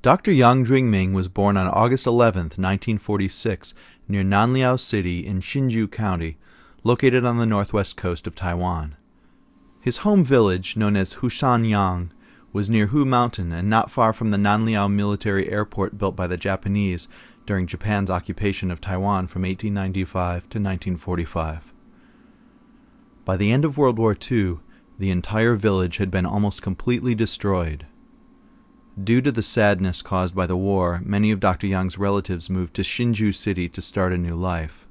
Dr. Yang Jingming was born on August 11, 1946, near Nanliao City in Hsinchu County, located on the northwest coast of Taiwan. His home village, known as Hushanyang, was near Hu Mountain and not far from the Nanliao military airport built by the Japanese during Japan's occupation of Taiwan from 1895 to 1945. By the end of World War II, the entire village had been almost completely destroyed. Due to the sadness caused by the war, many of Dr. Yang's relatives moved to Hsinchu City to start a new life.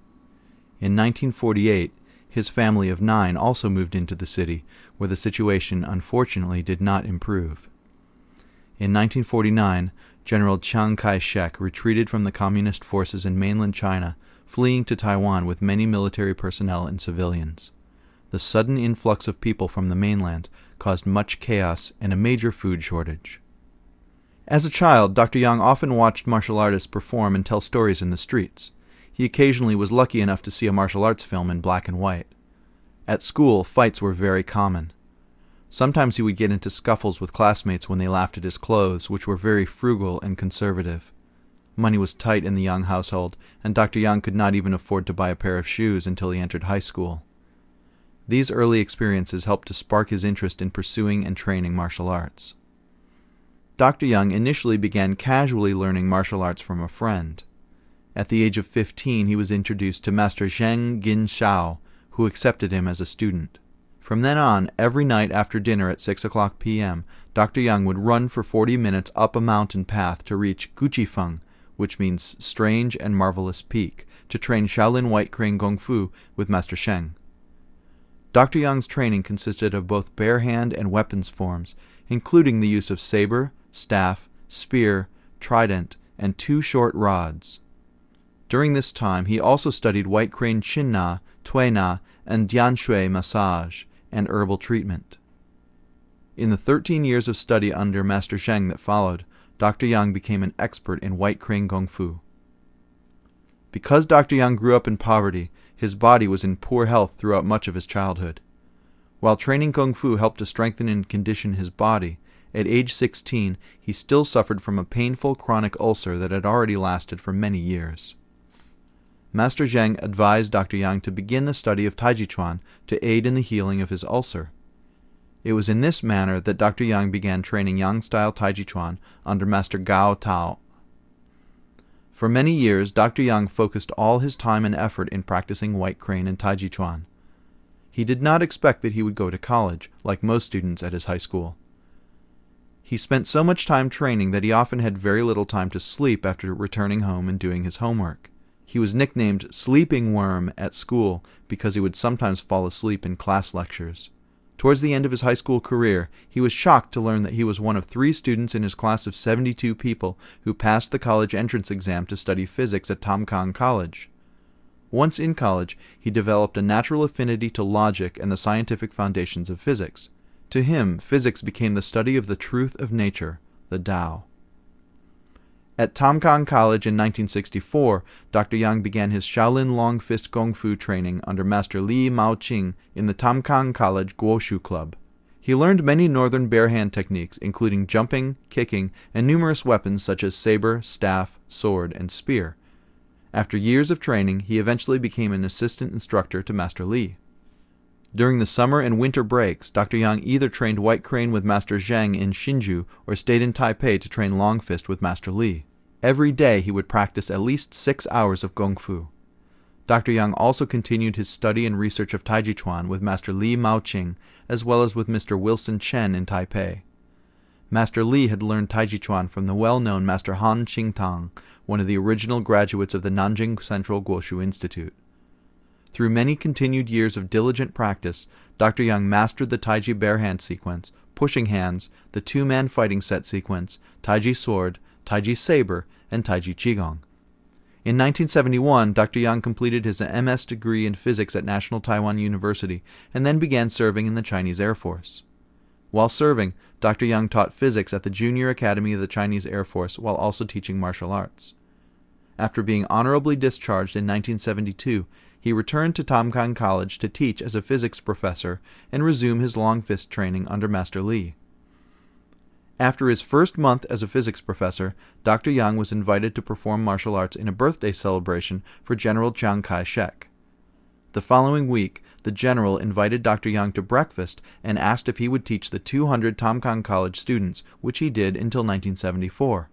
In 1948, his family of 9 also moved into the city, where the situation unfortunately did not improve. In 1949, General Chiang Kai-shek retreated from the communist forces in mainland China, fleeing to Taiwan with many military personnel and civilians. The sudden influx of people from the mainland caused much chaos and a major food shortage. As a child, Dr. Yang often watched martial artists perform and tell stories in the streets. He occasionally was lucky enough to see a martial arts film in black and white. At school, fights were very common. Sometimes he would get into scuffles with classmates when they laughed at his clothes, which were very frugal and conservative. Money was tight in the Yang household, and Dr. Yang could not even afford to buy a pair of shoes until he entered high school. These early experiences helped to spark his interest in pursuing and training martial arts. Dr. Yang initially began casually learning martial arts from a friend. At the age of 15, he was introduced to Master Zheng Ginshao, who accepted him as a student. From then on, every night after dinner at 6:00 p.m., Dr. Yang would run for 40 minutes up a mountain path to reach Guqifeng, which means strange and marvelous peak, to train Shaolin White Crane Kung Fu with Master Sheng. Dr. Yang's training consisted of both bare hand and weapons forms, including the use of saber, staff, spear, trident, and 2 short rods. During this time, he also studied White Crane Chin Na, Tui Na, and Dian Shui massage, and herbal treatment. In the 13 years of study under Master Sheng that followed, Dr. Yang became an expert in White Crane Kung Fu. Because Dr. Yang grew up in poverty, his body was in poor health throughout much of his childhood. While training Kung Fu helped to strengthen and condition his body, at age 16 he still suffered from a painful chronic ulcer that had already lasted for many years. Master Zheng advised Dr. Yang to begin the study of Taiji Chuan to aid in the healing of his ulcer. It was in this manner that Dr. Yang began training Yang-style Taiji Chuan under Master Gao Tao. For many years, Dr. Yang focused all his time and effort in practicing White Crane and Taiji Chuan. He did not expect that he would go to college, like most students at his high school. He spent so much time training that he often had very little time to sleep after returning home and doing his homework. He was nicknamed Sleeping Worm at school because he would sometimes fall asleep in class lectures. Towards the end of his high school career, he was shocked to learn that he was one of 3 students in his class of 72 people who passed the college entrance exam to study physics at Tam Kang College. Once in college, he developed a natural affinity to logic and the scientific foundations of physics. To him, physics became the study of the truth of nature, the Tao. At Tam Kang College in 1964, Dr. Yang began his Shaolin Long Fist Kung Fu training under Master Li Maoqing in the Tam Kang College Guoshu Club. He learned many northern bare hand techniques, including jumping, kicking, and numerous weapons such as saber, staff, sword, and spear. After years of training, he eventually became an assistant instructor to Master Li. During the summer and winter breaks, Dr. Yang either trained White Crane with Master Zheng in Hsinchu or stayed in Taipei to train Long Fist with Master Li. Every day he would practice at least 6 hours of Kung Fu. Dr. Yang also continued his study and research of Taiji Chuan with Master Li Maoqing, as well as with Mr. Wilson Chen in Taipei. Master Li had learned Taiji Chuan from the well-known Master Han Qingtang, one of the original graduates of the Nanjing Central Guoshu Institute. Through many continued years of diligent practice, Dr. Yang mastered the Taiji bare hand sequence, pushing hands, the 2-man fighting set sequence, Taiji sword, Taiji saber, and Taiji Qigong. In 1971, Dr. Yang completed his MS degree in physics at National Taiwan University and then began serving in the Chinese Air Force. While serving, Dr. Yang taught physics at the Junior Academy of the Chinese Air Force while also teaching martial arts. After being honorably discharged in 1972, he returned to Tam Kang College to teach as a physics professor and resume his long fist training under Master Li. After his first month as a physics professor, Dr. Yang was invited to perform martial arts in a birthday celebration for General Chiang Kai-shek. The following week, the general invited Dr. Yang to breakfast and asked if he would teach the 200 Tamkang College students, which he did until 1974.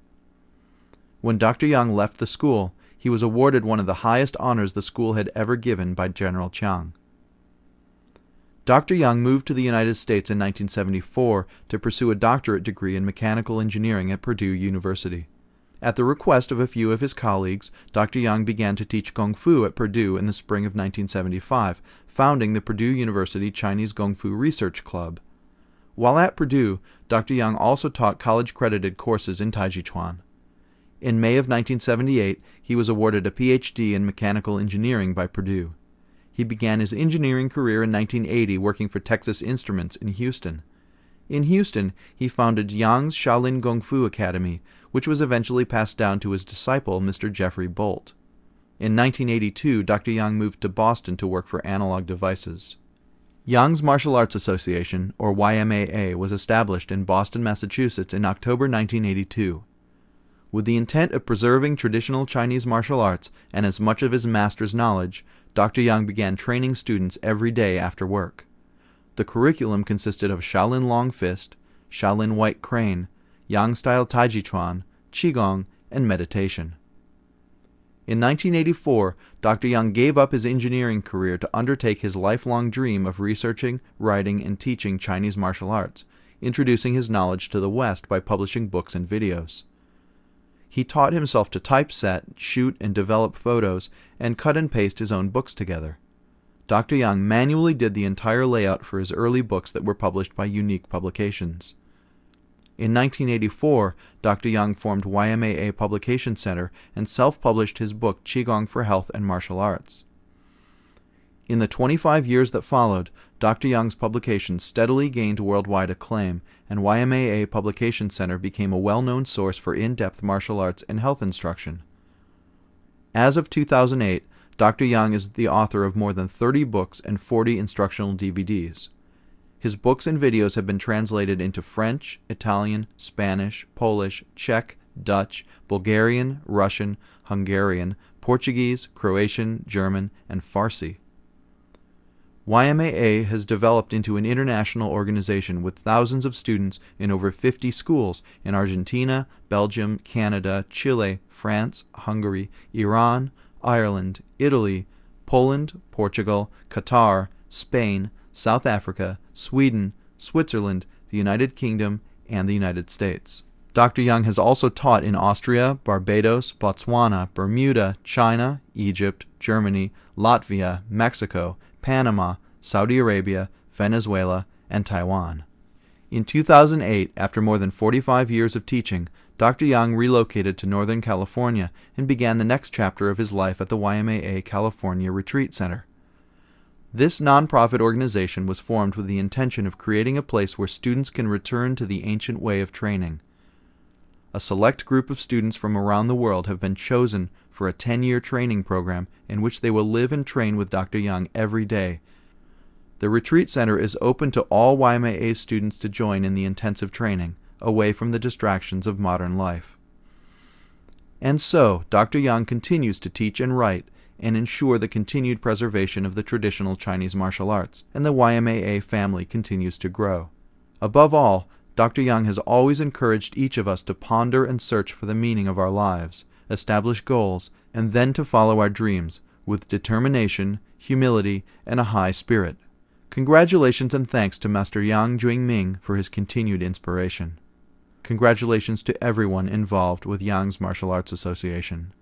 When Dr. Yang left the school, he was awarded one of the highest honors the school had ever given by General Chiang. Dr. Yang moved to the United States in 1974 to pursue a doctorate degree in mechanical engineering at Purdue University. At the request of a few of his colleagues, Dr. Yang began to teach Kung Fu at Purdue in the spring of 1975, founding the Purdue University Chinese Kung Fu Research Club. While at Purdue, Dr. Yang also taught college-credited courses in Taiji Chuan. In May of 1978, he was awarded a Ph.D. in mechanical engineering by Purdue. He began his engineering career in 1980 working for Texas Instruments in Houston. In Houston, he founded Yang's Shaolin Kung Fu Academy, which was eventually passed down to his disciple, Mr. Jeffrey Bolt. In 1982, Dr. Yang moved to Boston to work for Analog Devices. Yang's Martial Arts Association, or YMAA, was established in Boston, Massachusetts in October 1982. With the intent of preserving traditional Chinese martial arts and as much of his master's knowledge, Dr. Yang began training students every day after work. The curriculum consisted of Shaolin Long Fist, Shaolin White Crane, Yang-style Taiji Chuan, Qigong, and meditation. In 1984, Dr. Yang gave up his engineering career to undertake his lifelong dream of researching, writing, and teaching Chinese martial arts, introducing his knowledge to the West by publishing books and videos. He taught himself to typeset, shoot, and develop photos, and cut and paste his own books together. Dr. Yang manually did the entire layout for his early books that were published by Unique Publications. In 1984, Dr. Yang formed YMAA Publication Center and self-published his book Qigong for Health and Martial Arts. In the 25 years that followed, Dr. Yang's publications steadily gained worldwide acclaim, and YMAA Publication Center became a well-known source for in-depth martial arts and health instruction. As of 2008, Dr. Yang is the author of more than 30 books and 40 instructional DVDs. His books and videos have been translated into French, Italian, Spanish, Polish, Czech, Dutch, Bulgarian, Russian, Hungarian, Portuguese, Croatian, German, and Farsi. YMAA has developed into an international organization with thousands of students in over 50 schools in Argentina, Belgium, Canada, Chile, France, Hungary, Iran, Ireland, Italy, Poland, Portugal, Qatar, Spain, South Africa, Sweden, Switzerland, the United Kingdom, and the United States. Dr. Yang has also taught in Austria, Barbados, Botswana, Bermuda, China, Egypt, Germany, Latvia, Mexico, Panama, Saudi Arabia, Venezuela, and Taiwan. In 2008, after more than 45 years of teaching, Dr. Yang relocated to Northern California and began the next chapter of his life at the YMAA California Retreat Center. This nonprofit organization was formed with the intention of creating a place where students can return to the ancient way of training. A select group of students from around the world have been chosen for a 10-year training program in which they will live and train with Dr. Yang every day. The Retreat Center is open to all YMAA students to join in the intensive training, away from the distractions of modern life. And so, Dr. Yang continues to teach and write and ensure the continued preservation of the traditional Chinese martial arts, and the YMAA family continues to grow. Above all, Dr. Yang has always encouraged each of us to ponder and search for the meaning of our lives, establish goals, and then to follow our dreams with determination, humility, and a high spirit. Congratulations and thanks to Master Yang Jingming for his continued inspiration. Congratulations to everyone involved with Yang's Martial Arts Association.